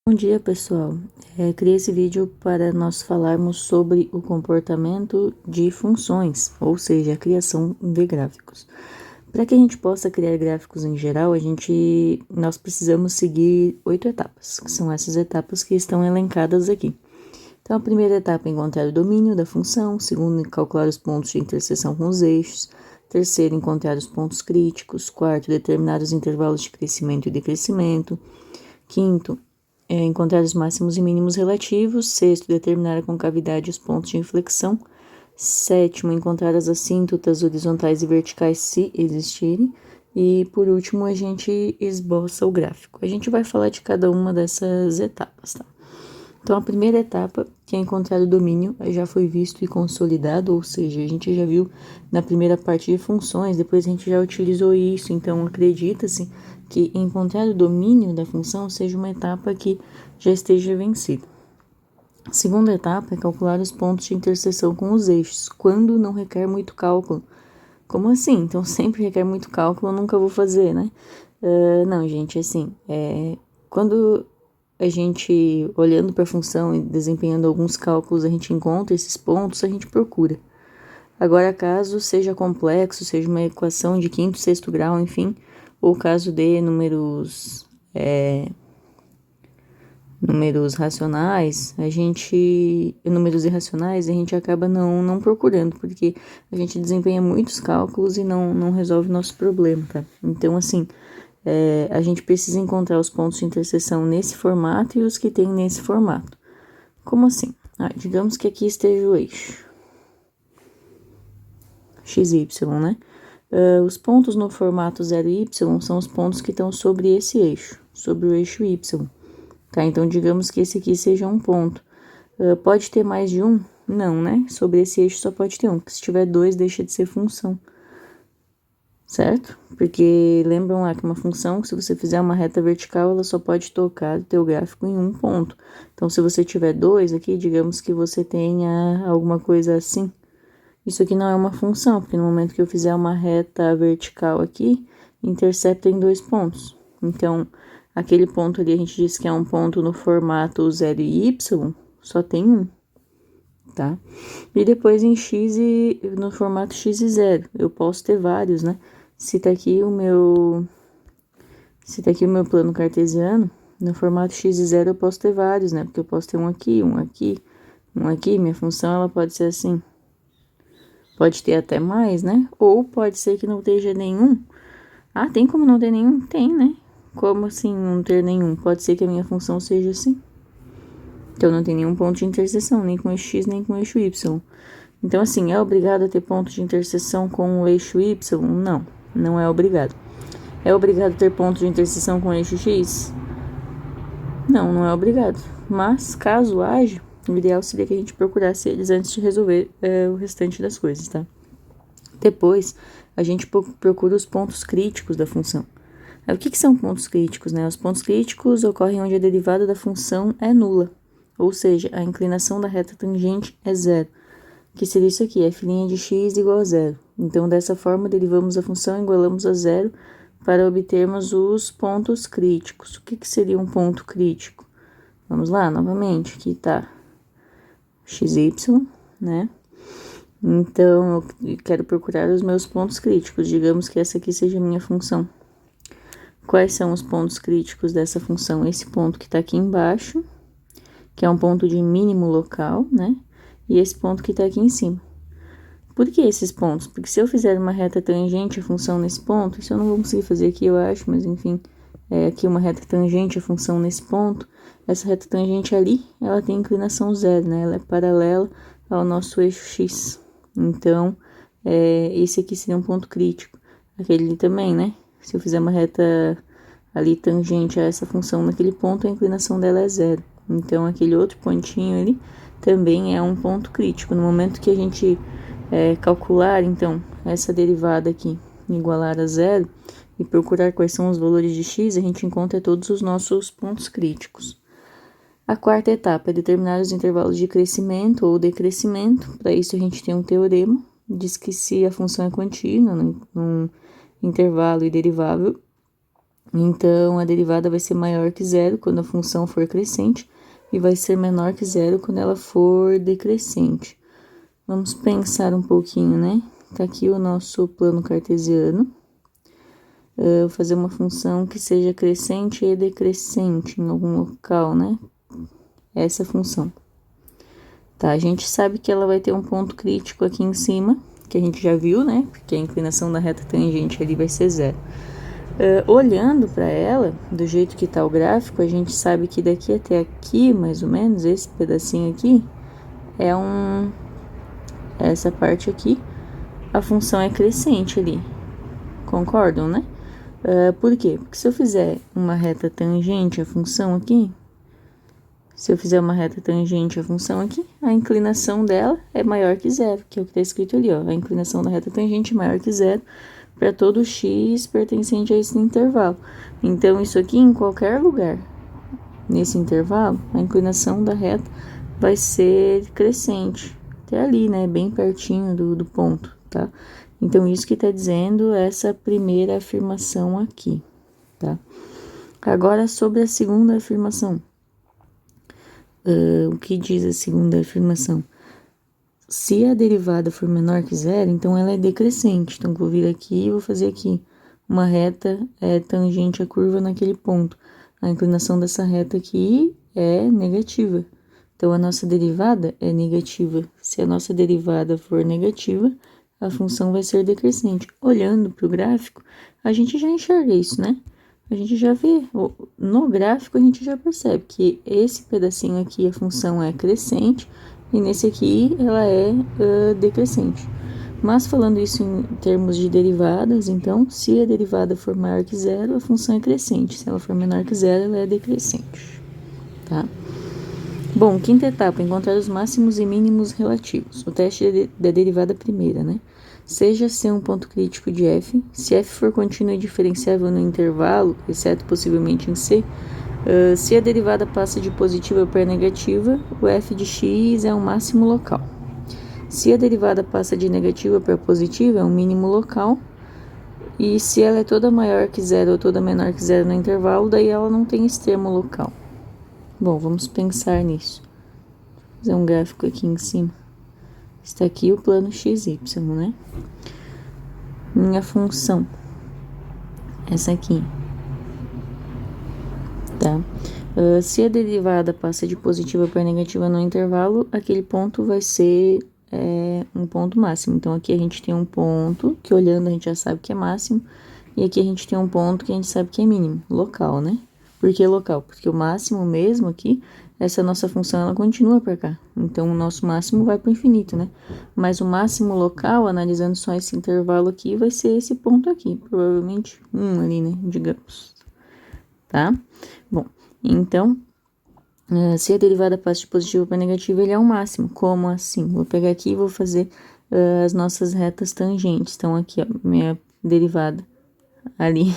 Bom dia, pessoal. Criei esse vídeo para nós falarmos sobre o comportamento de funções, ou seja, a criação de gráficos. Para que a gente possa criar gráficos em geral, nós precisamos seguir 8 etapas, que são essas etapas que estão elencadas aqui. Então, a primeira etapa é encontrar o domínio da função, segundo, calcular os pontos de interseção com os eixos, terceiro, encontrar os pontos críticos, quarto, determinar os intervalos de crescimento e decrescimento, quinto, encontrar os máximos e mínimos relativos. Sexto, determinar a concavidade e os pontos de inflexão. Sétimo, encontrar as assíntotas horizontais e verticais, se existirem. E, por último, a gente esboça o gráfico. A gente vai falar de cada uma dessas etapas, tá? Então, a primeira etapa, que é encontrar o domínio, já foi visto e consolidado, ou seja, a gente já viu na primeira parte de funções, depois a gente já utilizou isso, então acredita-se que encontrar o domínio da função seja uma etapa que já esteja vencida. A segunda etapa é calcular os pontos de interseção com os eixos, quando não requer muito cálculo. Como assim? Então, sempre requer muito cálculo, eu nunca vou fazer, né? Não, gente, assim, quando a gente, olhando para a função e desempenhando alguns cálculos, a gente encontra esses pontos, a gente procura. Agora, caso seja complexo, seja uma equação de quinto, sexto grau, enfim, ou caso de números racionais, números irracionais, a gente acaba não procurando, porque a gente desempenha muitos cálculos e não resolve o nosso problema, tá? Então, assim, a gente precisa encontrar os pontos de interseção nesse formato e os que tem nesse formato. Como assim? Digamos que aqui esteja o eixo XY, né? Os pontos no formato 0y são os pontos que estão sobre esse eixo, sobre o eixo y. Tá? Então, digamos que esse aqui seja um ponto. Pode ter mais de um? Não, né? Sobre esse eixo só pode ter um, porque se tiver dois, deixa de ser função. Certo? Porque lembram lá que uma função, se você fizer uma reta vertical, ela só pode tocar o teu gráfico em um ponto. Então, se você tiver dois aqui, digamos que você tenha alguma coisa assim. Isso aqui não é uma função, porque no momento que eu fizer uma reta vertical aqui, intercepta em dois pontos. Então, aquele ponto ali a gente diz que é um ponto no formato 0 e y, só tem um, tá? E depois em x e no formato x e 0, eu posso ter vários, né? Se tá aqui o meu plano cartesiano, no formato x e 0 eu posso ter vários, né? Porque eu posso ter um aqui, um aqui, um aqui. Minha função, ela pode ser assim. Pode ter até mais, né? Ou pode ser que não esteja nenhum. Tem como não ter nenhum? Tem, né? Como assim não ter nenhum? Pode ser que a minha função seja assim. Então, não tem nenhum ponto de interseção, nem com o eixo x, nem com o eixo y. Então, assim, é obrigado a ter ponto de interseção com o eixo y? Não, não é obrigado. É obrigado a ter ponto de interseção com o eixo x? Não, não é obrigado. Mas, caso haja, o ideal seria que a gente procurasse eles antes de resolver o restante das coisas, tá? Depois, a gente procura os pontos críticos da função. O que são pontos críticos, né? Os pontos críticos ocorrem onde a derivada da função é nula, ou seja, a inclinação da reta tangente é zero, que seria isso aqui, f' de x igual a zero. Então, dessa forma, derivamos a função e igualamos a zero para obtermos os pontos críticos. O que seria um ponto crítico? Vamos lá, novamente, aqui tá xy, né? Então, eu quero procurar os meus pontos críticos. Digamos que essa aqui seja a minha função. Quais são os pontos críticos dessa função? Esse ponto que tá aqui embaixo, que é um ponto de mínimo local, né? E esse ponto que tá aqui em cima. Por que esses pontos? Porque se eu fizer uma reta tangente à função nesse ponto, isso eu não vou conseguir fazer aqui, eu acho, mas enfim, aqui uma reta tangente à função nesse ponto, essa reta tangente ali, ela tem inclinação zero, né? Ela é paralela ao nosso eixo x. Então, esse aqui seria um ponto crítico. Aquele ali também, né? Se eu fizer uma reta ali tangente a essa função naquele ponto, a inclinação dela é zero. Então, aquele outro pontinho ali também é um ponto crítico. No momento que a gente calcular, então, essa derivada aqui, igualar a zero, e procurar quais são os valores de x, a gente encontra todos os nossos pontos críticos. A quarta etapa é determinar os intervalos de crescimento ou decrescimento. Para isso, a gente tem um teorema, diz que se a função é contínua, num intervalo e derivável, Então, a derivada vai ser maior que zero quando a função for crescente e vai ser menor que zero quando ela for decrescente. Vamos pensar um pouquinho, né? Tá aqui o nosso plano cartesiano. Vou fazer uma função que seja crescente e decrescente em algum local, né? Essa função. Tá, a gente sabe que ela vai ter um ponto crítico aqui em cima, que a gente já viu, né? Porque a inclinação da reta tangente ali vai ser zero. Olhando para ela, do jeito que tá o gráfico, a gente sabe que daqui até aqui, mais ou menos, esse pedacinho aqui, essa parte aqui, a função é crescente ali. Concordam, né? Por quê? Porque se eu fizer uma reta tangente à função aqui, a inclinação dela é maior que zero, que é o que está escrito ali, ó. A inclinação da reta tangente é maior que zero para todo x pertencente a esse intervalo. Então, isso aqui em qualquer lugar, nesse intervalo, a inclinação da reta vai ser crescente. Até ali, né? Bem pertinho do ponto, tá? Então, isso que está dizendo essa primeira afirmação aqui, tá? Agora, sobre a segunda afirmação. O que diz a segunda afirmação? Se a derivada for menor que zero, então ela é decrescente. Então, vou vir aqui e vou fazer aqui uma reta tangente à curva naquele ponto. A inclinação dessa reta aqui é negativa. Então, a nossa derivada é negativa. Se a nossa derivada for negativa, a função vai ser decrescente. Olhando para o gráfico, a gente já enxerga isso, né? A gente já vê, no gráfico a gente já percebe que esse pedacinho aqui a função é crescente e nesse aqui ela é decrescente. Mas falando isso em termos de derivadas, então, se a derivada for maior que zero, a função é crescente. Se ela for menor que zero, ela é decrescente, tá? Bom, quinta etapa, encontrar os máximos e mínimos relativos. O teste da derivada primeira, né? Seja C um ponto crítico de f, se f for contínuo e diferenciável no intervalo, exceto possivelmente em C, se a derivada passa de positiva para negativa, o f de x é um máximo local. Se a derivada passa de negativa para positiva, é um mínimo local. E se ela é toda maior que zero ou toda menor que zero no intervalo, daí ela não tem extremo local. Bom, vamos pensar nisso. Vou fazer um gráfico aqui em cima. Está aqui o plano XY, né? Minha função. Essa aqui. Tá? Se a derivada passa de positiva para negativa no intervalo, aquele ponto vai ser um ponto máximo. Então, aqui a gente tem um ponto que olhando a gente já sabe que é máximo. E aqui a gente tem um ponto que a gente sabe que é mínimo. Local, né? Por que local? Porque o máximo mesmo aqui, essa nossa função, ela continua para cá. Então, o nosso máximo vai para o infinito, né? Mas o máximo local, analisando só esse intervalo aqui, vai ser esse ponto aqui. Provavelmente 1 ali, né? Digamos. Tá? Bom, então, se a derivada passa de positivo para negativo, ele é o máximo. Como assim? Vou pegar aqui e vou fazer as nossas retas tangentes. Então, aqui, ó, minha derivada ali...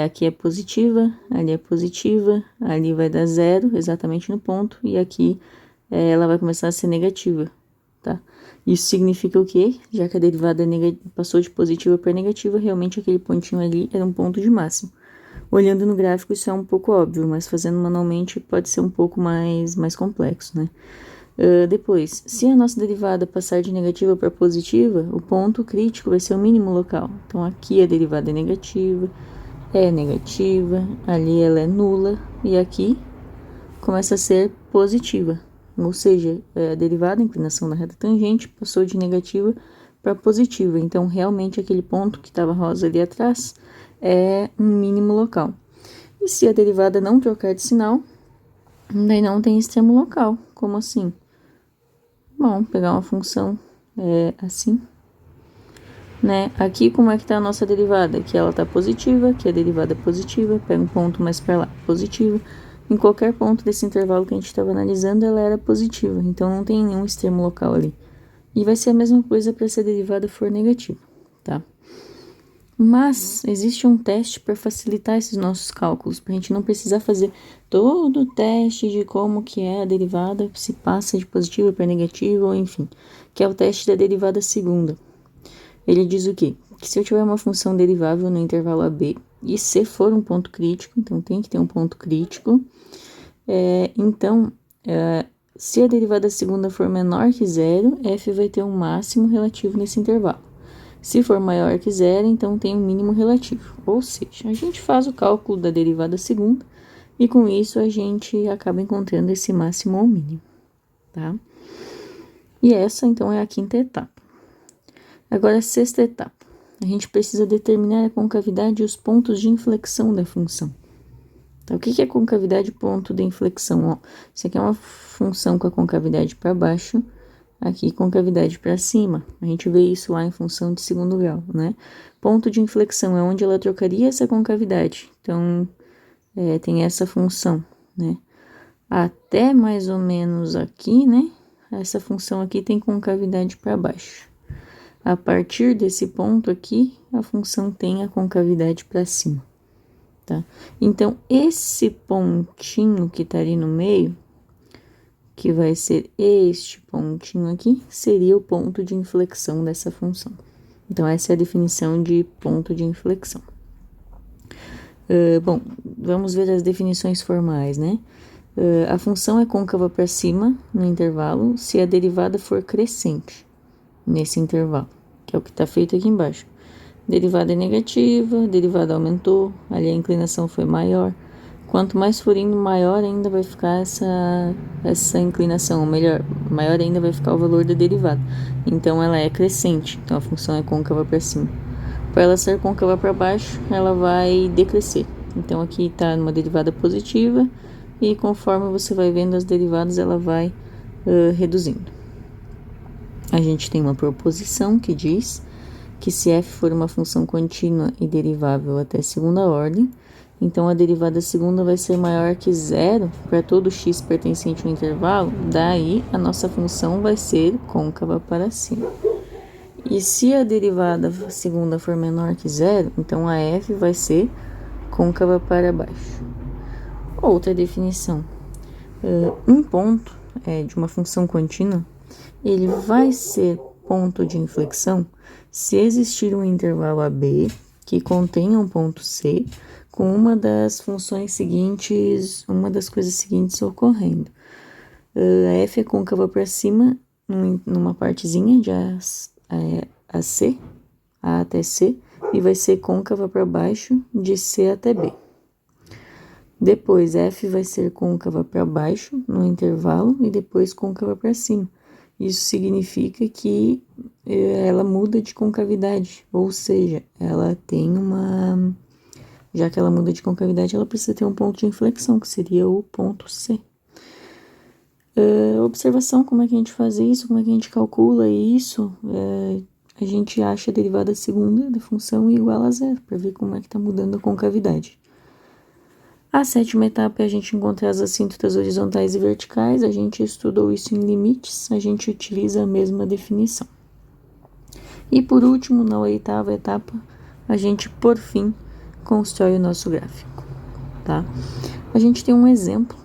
aqui é positiva, ali é positiva, ali vai dar zero, exatamente no ponto, e aqui ela vai começar a ser negativa, tá? Isso significa o quê? Já que a derivada passou de positiva para negativa, realmente aquele pontinho ali era um ponto de máximo. Olhando no gráfico isso é um pouco óbvio, mas fazendo manualmente pode ser um pouco mais complexo, né? Depois, se a nossa derivada passar de negativa para positiva, o ponto crítico vai ser o mínimo local. Então, aqui a derivada é negativa, ali ela é nula, e aqui começa a ser positiva. Ou seja, a derivada, a inclinação da reta tangente, passou de negativa para positiva. Então, realmente, aquele ponto que estava rosa ali atrás é um mínimo local. E se a derivada não trocar de sinal, daí não tem extremo local. Como assim? Bom, pegar uma função assim, né? Aqui como é que tá a nossa derivada? Aqui ela tá positiva, aqui a derivada é positiva, pega um ponto mais para lá, positiva. Em qualquer ponto desse intervalo que a gente estava analisando, ela era positiva, então não tem nenhum extremo local ali. E vai ser a mesma coisa para se a derivada for negativa, tá? Mas existe um teste para facilitar esses nossos cálculos, para a gente não precisar fazer todo o teste de como que é a derivada, se passa de positiva para negativa, ou enfim, que é o teste da derivada segunda. Ele diz o quê? Que se eu tiver uma função derivável no intervalo AB, e C for um ponto crítico, então tem que ter um ponto crítico. Se a derivada segunda for menor que zero, f vai ter um máximo relativo nesse intervalo. Se for maior que zero, então tem um mínimo relativo. Ou seja, a gente faz o cálculo da derivada segunda e com isso a gente acaba encontrando esse máximo ou mínimo, tá? E essa, então, é a quinta etapa. Agora, a sexta etapa. A gente precisa determinar a concavidade e os pontos de inflexão da função. Então, o que é concavidade e ponto de inflexão? Ó, isso aqui é uma função com a concavidade para baixo, aqui concavidade para cima. A gente vê isso lá em função de segundo grau, né? Ponto de inflexão é onde ela trocaria essa concavidade. Então, tem essa função, né? Até mais ou menos aqui, né? Essa função aqui tem concavidade para baixo. A partir desse ponto aqui, a função tem a concavidade para cima, tá? Então, esse pontinho que tá ali no meio, que vai ser este pontinho aqui, seria o ponto de inflexão dessa função. Então, essa é a definição de ponto de inflexão. Bom, vamos ver as definições formais, né? A função é côncava para cima no intervalo se a derivada for crescente nesse intervalo, que é o que está feito aqui embaixo. Derivada é negativa, derivada aumentou, ali a inclinação foi maior. Quanto mais for indo, maior ainda vai ficar essa inclinação, ou melhor, maior ainda vai ficar o valor da derivada. Então, ela é crescente, então a função é côncava para cima. Para ela ser côncava para baixo, ela vai decrescer. Então, aqui está numa derivada positiva, e conforme você vai vendo as derivadas, ela vai reduzindo. A gente tem uma proposição que diz que se f for uma função contínua e derivável até segunda ordem, então a derivada segunda vai ser maior que zero para todo x pertencente ao intervalo, daí a nossa função vai ser côncava para cima. E se a derivada segunda for menor que zero, então a f vai ser côncava para baixo. Outra definição. Um ponto de uma função contínua, ele vai ser ponto de inflexão se existir um intervalo AB que contenha um ponto C com uma das funções seguintes, uma das coisas seguintes ocorrendo. A f é côncava para cima numa partezinha de A até C, e vai ser côncava para baixo de C até B. Depois, f vai ser côncava para baixo no intervalo e depois côncava para cima. Isso significa que ela muda de concavidade, ou seja, ela tem uma... Já que ela muda de concavidade, ela precisa ter um ponto de inflexão, que seria o ponto C. Observação, como é que a gente faz isso, como é que a gente calcula isso? A gente acha a derivada segunda da função igual a zero, para ver como é que está mudando a concavidade. A sétima etapa é a gente encontrar as assíntotas horizontais e verticais. A gente estudou isso em limites, a gente utiliza a mesma definição. E por último, na oitava etapa, a gente, por fim, constrói o nosso gráfico, tá? A gente tem um exemplo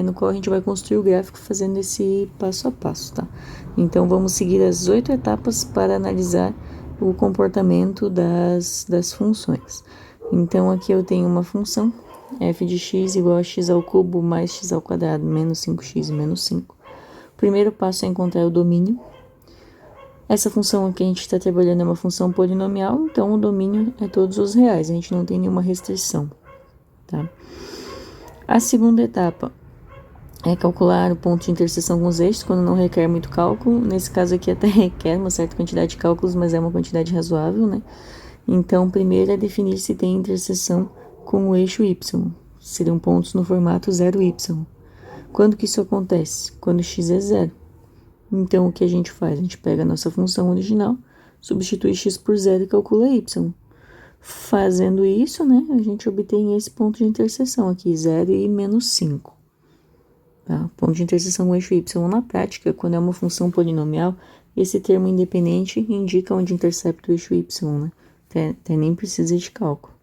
no qual a gente vai construir o gráfico fazendo esse passo a passo, tá? Então, vamos seguir as 8 etapas para analisar o comportamento das funções. Então, aqui eu tenho uma função, f de x igual a x ao cubo mais x ao quadrado menos 5x e menos 5. O primeiro passo é encontrar o domínio. Essa função que a gente está trabalhando é uma função polinomial, então o domínio é todos os reais, a gente não tem nenhuma restrição, tá? A segunda etapa é calcular o ponto de interseção com os eixos, quando não requer muito cálculo. Nesse caso aqui até requer uma certa quantidade de cálculos, mas é uma quantidade razoável, né? Então, primeiro é definir se tem interseção com o eixo y. Seriam pontos no formato 0y. Quando que isso acontece? Quando x é zero. Então, o que a gente faz? A gente pega a nossa função original, substitui x por zero e calcula y. Fazendo isso, né, a gente obtém esse ponto de interseção aqui, 0 e menos 5. Tá? Ponto de interseção com o eixo y. Na prática, quando é uma função polinomial, esse termo independente indica onde intercepta o eixo y, né? Até nem precisa de cálculo.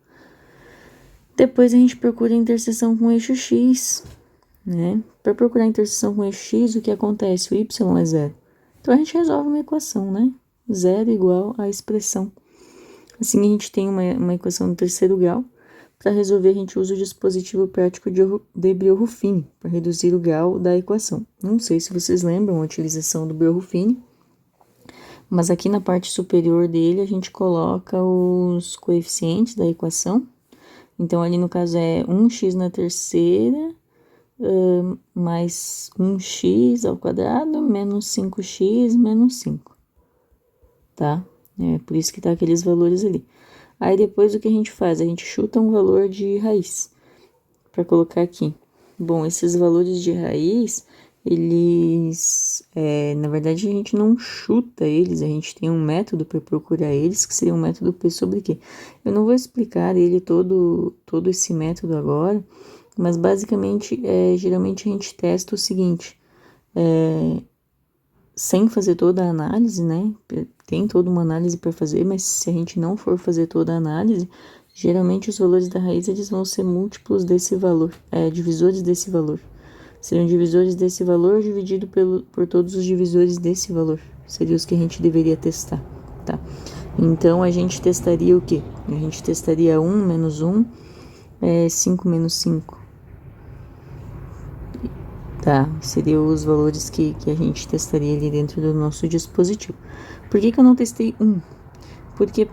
Depois a gente procura a interseção com o eixo x, né? Para procurar a interseção com o eixo x, o que acontece? O y é zero. Então a gente resolve uma equação, né? 0 igual à expressão. Assim a gente tem uma equação do terceiro grau. Para resolver, a gente usa o dispositivo prático de Breuer-Ruffini, para reduzir o grau da equação. Não sei se vocês lembram a utilização do Breuer-Ruffini, mas aqui na parte superior dele a gente coloca os coeficientes da equação. Então, ali no caso é 1x na terceira, mais 1x ao quadrado, menos 5x, menos 5. Tá? É por isso que tá aqueles valores ali. Aí depois o que a gente faz? A gente chuta um valor de raiz para colocar aqui. Bom, esses valores de raiz, eles, na verdade a gente não chuta eles, a gente tem um método para procurar eles, que seria um método P sobre Q. Eu não vou explicar ele todo esse método agora, mas basicamente, geralmente a gente testa o seguinte, sem fazer toda a análise, né? Tem toda uma análise para fazer, mas se a gente não for fazer toda a análise, geralmente os valores da raiz eles vão ser múltiplos desse valor, divisores desse valor. Seriam divisores desse valor dividido por todos os divisores desse valor. Seriam os que a gente deveria testar, tá? Então, a gente testaria o quê? A gente testaria 1 menos 1, 5 menos 5. Tá? Seriam os valores que a gente testaria ali dentro do nosso dispositivo. Por que eu não testei 1? Porque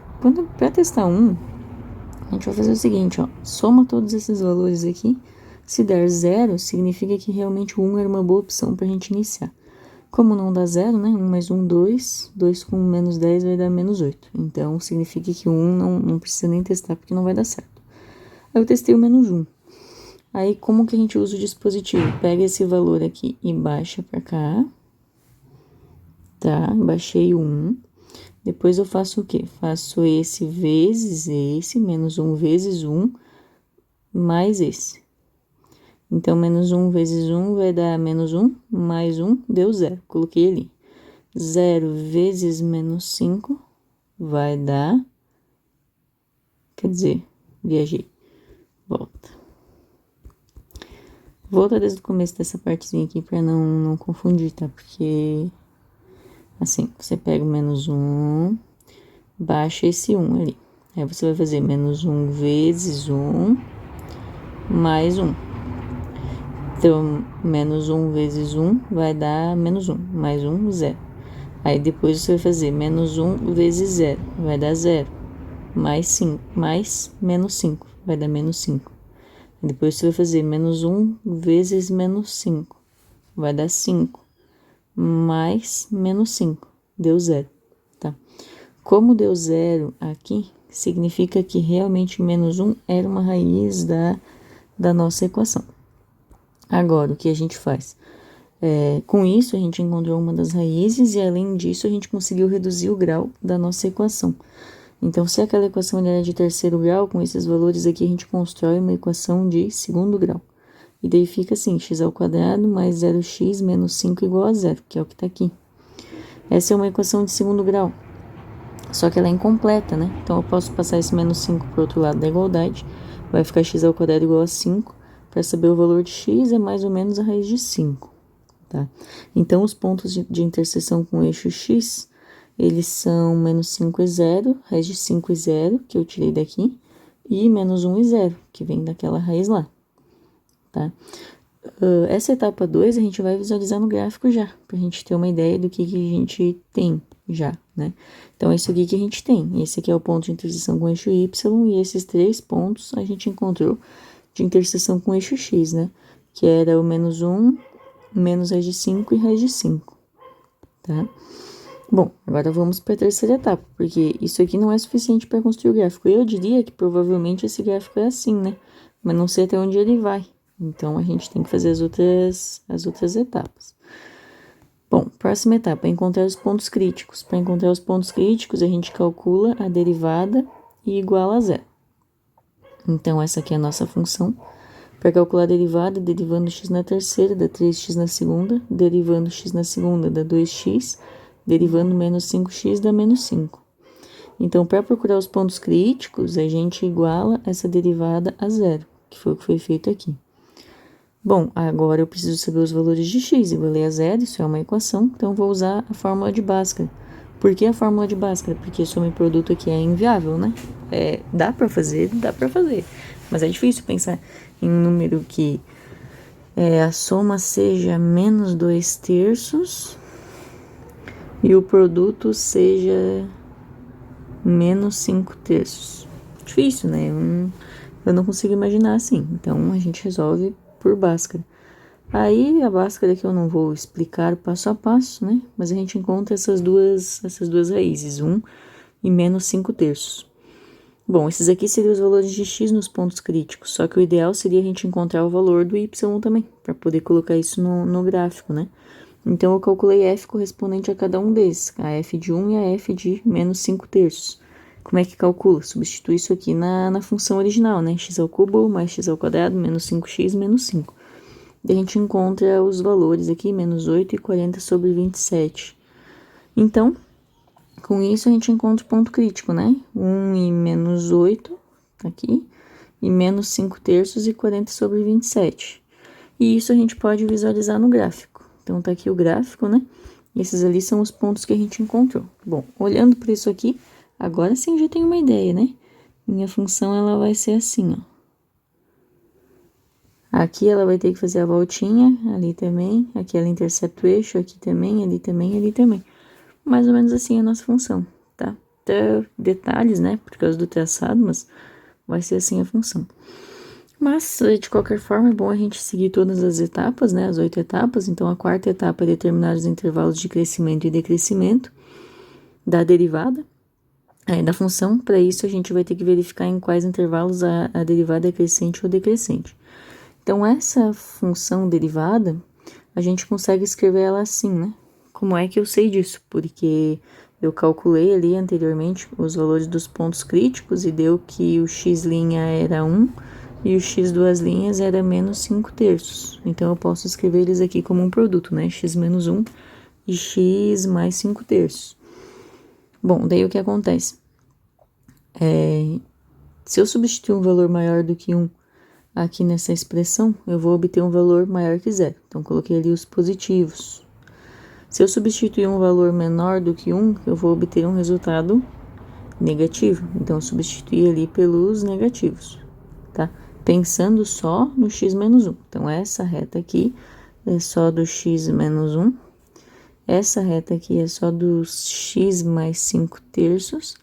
para testar 1, a gente vai fazer o seguinte, ó. Soma todos esses valores aqui. Se der 0, significa que realmente o 1 era uma boa opção para a gente iniciar. Como não dá 0, né? 1 mais 1, 2. 2 com menos 10 vai dar menos 8. Então, significa que o 1 não precisa nem testar, porque não vai dar certo. Aí eu testei o menos 1. Aí, como que a gente usa o dispositivo? Pega esse valor aqui e baixa para cá. Tá? Baixei o 1. Depois eu faço o quê? Faço esse vezes esse, menos 1 vezes 1, mais esse. Então, menos 1 vezes 1 vai dar menos 1, mais 1, deu 0. Coloquei ali. 0 vezes menos 5 vai dar... Quer dizer, viajei. Volta. Volta desde o começo dessa partezinha aqui para não confundir, tá? Porque, assim, você pega o menos 1, baixa esse 1 ali. Aí você vai fazer menos 1 vezes 1, mais 1. Então, menos 1 vezes 1 vai dar menos 1, mais 1, 0. Aí depois você vai fazer menos 1 vezes 0, vai dar 0. Mais 5, mais menos 5, vai dar menos 5. Depois você vai fazer menos 1 vezes menos 5, vai dar 5. Mais menos 5, deu 0, tá? Como deu 0 aqui, significa que realmente menos 1 era uma raiz da nossa equação. Agora, o que a gente faz? Com isso, a gente encontrou uma das raízes e, além disso, a gente conseguiu reduzir o grau da nossa equação. Então, se aquela equação era de terceiro grau, com esses valores aqui, a gente constrói uma equação de segundo grau. E daí fica assim, x ao quadrado mais 0x menos 5 igual a 0, que é o que está aqui. Essa é uma equação de segundo grau, só que ela é incompleta, né? Então, eu posso passar esse menos 5 para o outro lado da igualdade, vai ficar x ao quadrado igual a 5. Para saber o valor de x, é mais ou menos a raiz de 5, tá? Então, os pontos de interseção com o eixo x, eles são menos 5 e 0, raiz de 5 e 0, que eu tirei daqui, e menos 1 e 0, que vem daquela raiz lá, tá? Essa etapa 2 a gente vai visualizar no gráfico já, pra gente ter uma ideia do que a gente tem já, né? Então, é isso aqui que a gente tem. Esse aqui é o ponto de interseção com o eixo y, e esses 3 pontos a gente encontrou de interseção com o eixo x, né? Que era o menos 1, menos raiz de 5 e raiz de 5, tá? Bom, agora vamos para a terceira etapa, porque isso aqui não é suficiente para construir o gráfico. Eu diria que provavelmente esse gráfico é assim, né? Mas não sei até onde ele vai. Então, a gente tem que fazer as outras etapas. Bom, próxima etapa é encontrar os pontos críticos. Para encontrar os pontos críticos, a gente calcula a derivada e iguala a 0. Então, essa aqui é a nossa função. Para calcular a derivada, derivando x na terceira, dá 3x na segunda. Derivando x na segunda, dá 2x. Derivando menos 5x, dá menos 5. Então, para procurar os pontos críticos, a gente iguala essa derivada a 0, que foi o que foi feito aqui. Bom, agora eu preciso saber os valores de x. Igualei a 0, isso é uma equação, então vou usar a fórmula de Bhaskara. Por que a fórmula de Bhaskara? Porque soma e produto aqui é inviável, né? Dá para fazer, Mas é difícil pensar em um número que a soma seja menos 2/3 e o produto seja menos 5/3. Difícil, né? Eu não consigo imaginar assim. Então, a gente resolve por Bhaskara. Aí, a Bhaskara que eu não vou explicar passo a passo, né? Mas a gente encontra essas duas raízes, 1 e menos 5/3. Bom, esses aqui seriam os valores de x nos pontos críticos, só que o ideal seria a gente encontrar o valor do y também, para poder colocar isso no gráfico, né? Então, eu calculei f correspondente a cada um desses, a f de 1 e a f de menos 5/3. Como é que calcula? Substitui isso aqui na função original, né? X ao cubo mais x ao quadrado menos 5x menos 5. Daí a gente encontra os valores aqui, menos 8 e 40 sobre 27. Então, com isso a gente encontra o ponto crítico, né? 1 e menos 8, tá aqui, e menos 5/3 e 40 sobre 27. E isso a gente pode visualizar no gráfico. Então, tá aqui o gráfico, né? E esses ali são os pontos que a gente encontrou. Bom, olhando para isso aqui, agora sim já tenho uma ideia, né? Minha função, ela vai ser assim, ó. Aqui ela vai ter que fazer a voltinha, ali também. Aqui ela intercepta o eixo, aqui também, ali também, ali também. Mais ou menos assim é a nossa função, tá? Até detalhes, né? Por causa do traçado, mas vai ser assim a função. Mas, de qualquer forma, é bom a gente seguir todas as etapas, né? As 8 etapas. Então, a quarta etapa é determinar os intervalos de crescimento e decrescimento da derivada. Da função. Para isso, a gente vai ter que verificar em quais intervalos a derivada é crescente ou decrescente. Então, essa função derivada, a gente consegue escrever ela assim, né? Como é que eu sei disso? Porque eu calculei ali anteriormente os valores dos pontos críticos e deu que o x' era 1 e o x duas linhas era menos 5/3. Então, eu posso escrever eles aqui como um produto, né? X menos 1 e x mais 5/3. Bom, daí o que acontece? Se eu substituir um valor maior do que 1 aqui nessa expressão, eu vou obter um valor maior que 0. Então, coloquei ali os positivos. Se eu substituir um valor menor do que 1, eu vou obter um resultado negativo. Então, eu substituí ali pelos negativos, tá? Pensando só no x menos 1. Então, essa reta aqui é só do x menos 1. Essa reta aqui é só do x mais 5/3.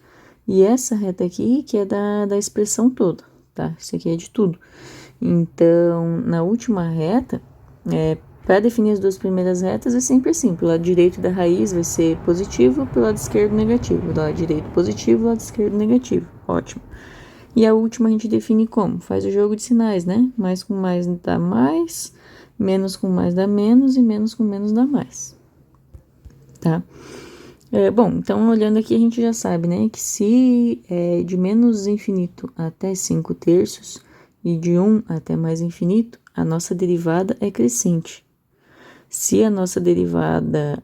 E essa reta aqui que é da expressão toda, tá? Isso aqui é de tudo. Então, na última reta, para definir as duas primeiras retas é sempre assim. Pelo lado direito da raiz vai ser positivo, pelo lado esquerdo negativo. Do lado direito positivo, do lado esquerdo negativo. Ótimo. E a última a gente define como? Faz o jogo de sinais, né? Mais com mais dá mais, menos com mais dá menos e menos com menos dá mais. Tá? Bom, então olhando aqui a gente já sabe, né? Que se é de menos infinito até 5/3 e de 1 até mais infinito, a nossa derivada é crescente. Se a nossa derivada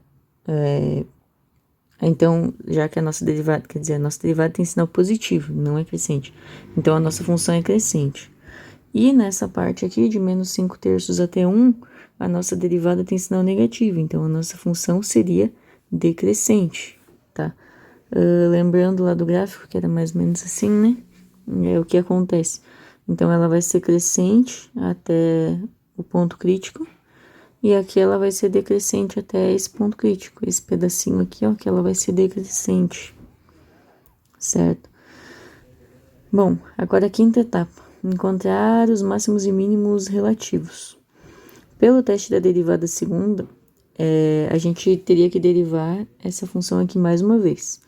então, já que a nossa derivada, quer dizer, a nossa derivada tem sinal positivo, não é crescente. Então, a nossa função é crescente. E nessa parte aqui, de menos 5/3 até 1, a nossa derivada tem sinal negativo. Então, a nossa função seria decrescente, tá? Lembrando lá do gráfico, que era mais ou menos assim, né? É o que acontece. Então, ela vai ser crescente até o ponto crítico. E aqui ela vai ser decrescente até esse ponto crítico. Esse pedacinho aqui, ó, que ela vai ser decrescente. Certo? Bom, agora a quinta etapa. Encontrar os máximos e mínimos relativos. Pelo teste da derivada segunda, a gente teria que derivar essa função aqui mais uma vez,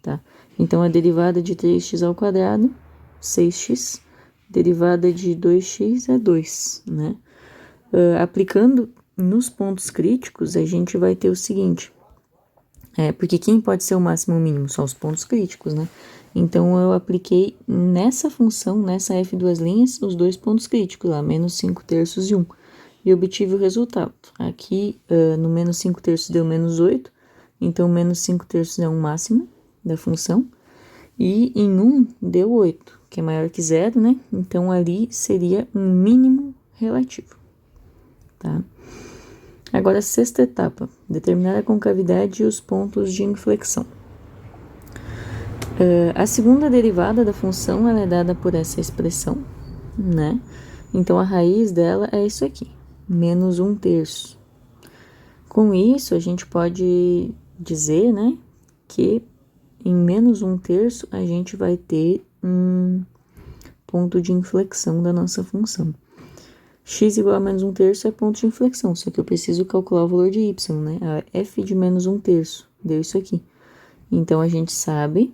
tá? Então, a derivada de 3x ao quadrado, 6x. Derivada de 2x é 2, né? Aplicando nos pontos críticos, a gente vai ter o seguinte, porque quem pode ser o máximo e o mínimo? São os pontos críticos, né? Então, eu apliquei nessa função, nessa f duas linhas, os dois pontos críticos lá, menos 5/3 e 1. E obtive o resultado. Aqui, no menos 5/3 deu menos 8, então menos 5/3 é um máximo da função. E em 1 deu 8, que é maior que 0, né? Então, ali seria um mínimo relativo, tá? Agora, a sexta etapa, determinar a concavidade e os pontos de inflexão. A segunda derivada da função ela é dada por essa expressão, né? Então, a raiz dela é isso aqui, menos 1/3. Com isso, a gente pode dizer, né, que em menos 1/3 a gente vai ter um ponto de inflexão da nossa função. X igual a menos 1/3 é ponto de inflexão, só que eu preciso calcular o valor de y, né? A f de menos 1/3 deu isso aqui. Então, a gente sabe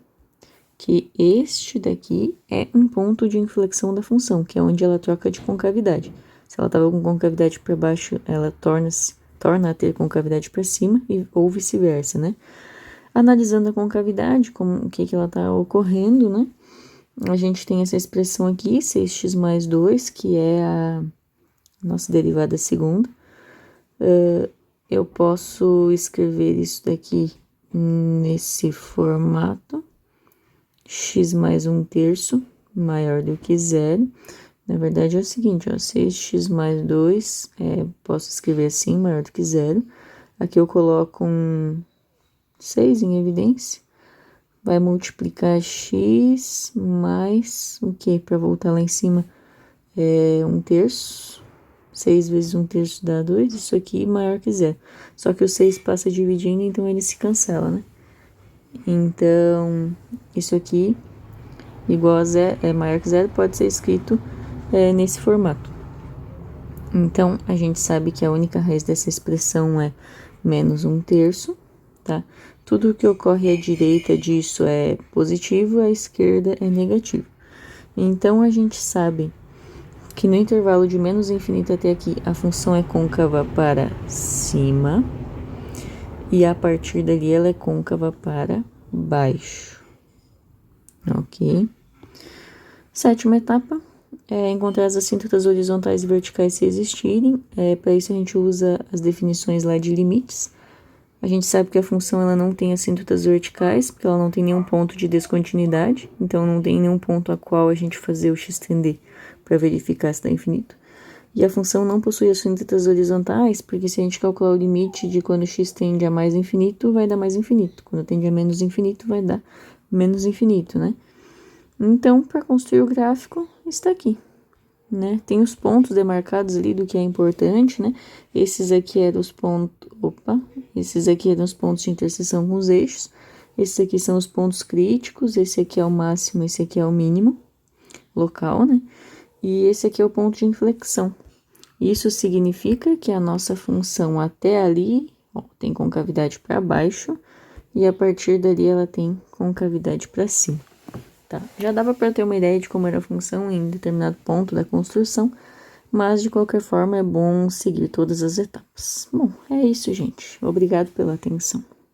que este daqui é um ponto de inflexão da função, que é onde ela troca de concavidade. Se ela estava com concavidade para baixo, ela torna a ter concavidade para cima, ou vice-versa, né? Analisando a concavidade, como o que ela está ocorrendo, né? A gente tem essa expressão aqui, 6x mais 2, que é a nossa derivada segunda. Eu posso escrever isso daqui nesse formato, x mais 1/3 maior do que zero. Na verdade é o seguinte, ó, 6x mais 2, posso escrever assim, maior do que zero. Aqui eu coloco um 6 em evidência. Vai multiplicar x mais o quê? Para voltar lá em cima, 1/3. 6 vezes 1/3 dá 2, isso aqui maior que zero. Só que o 6 passa dividindo, então ele se cancela, né? Então, isso aqui igual a zero, maior que zero, pode ser escrito nesse formato. Então, a gente sabe que a única raiz dessa expressão é menos 1/3, tá? Tudo que ocorre à direita disso é positivo, à esquerda é negativo. Então, a gente sabe que no intervalo de menos infinito até aqui, a função é côncava para cima, e a partir dali ela é côncava para baixo. Ok? Sétima etapa é encontrar as assíntotas horizontais e verticais se existirem. Para isso a gente usa as definições lá de limites. A gente sabe que a função ela não tem assíntotas verticais, porque ela não tem nenhum ponto de descontinuidade, então não tem nenhum ponto a qual a gente fazer o x tender para verificar se está infinito. E a função não possui assíntotas horizontais, porque se a gente calcular o limite de quando x tende a mais infinito, vai dar mais infinito. Quando tende a menos infinito, vai dar menos infinito, né? Então, para construir o gráfico, está aqui, né? Tem os pontos demarcados ali do que é importante, né? Esses aqui eram os pontos, esses aqui eram os pontos de interseção com os eixos. Esses aqui são os pontos críticos, esse aqui é o máximo, esse aqui é o mínimo local, né? E esse aqui é o ponto de inflexão. Isso significa que a nossa função até ali, tem concavidade para baixo, e a partir dali ela tem concavidade para cima. Tá? Já dava para ter uma ideia de como era a função em determinado ponto da construção, mas de qualquer forma é bom seguir todas as etapas. Bom, é isso, gente. Obrigado pela atenção.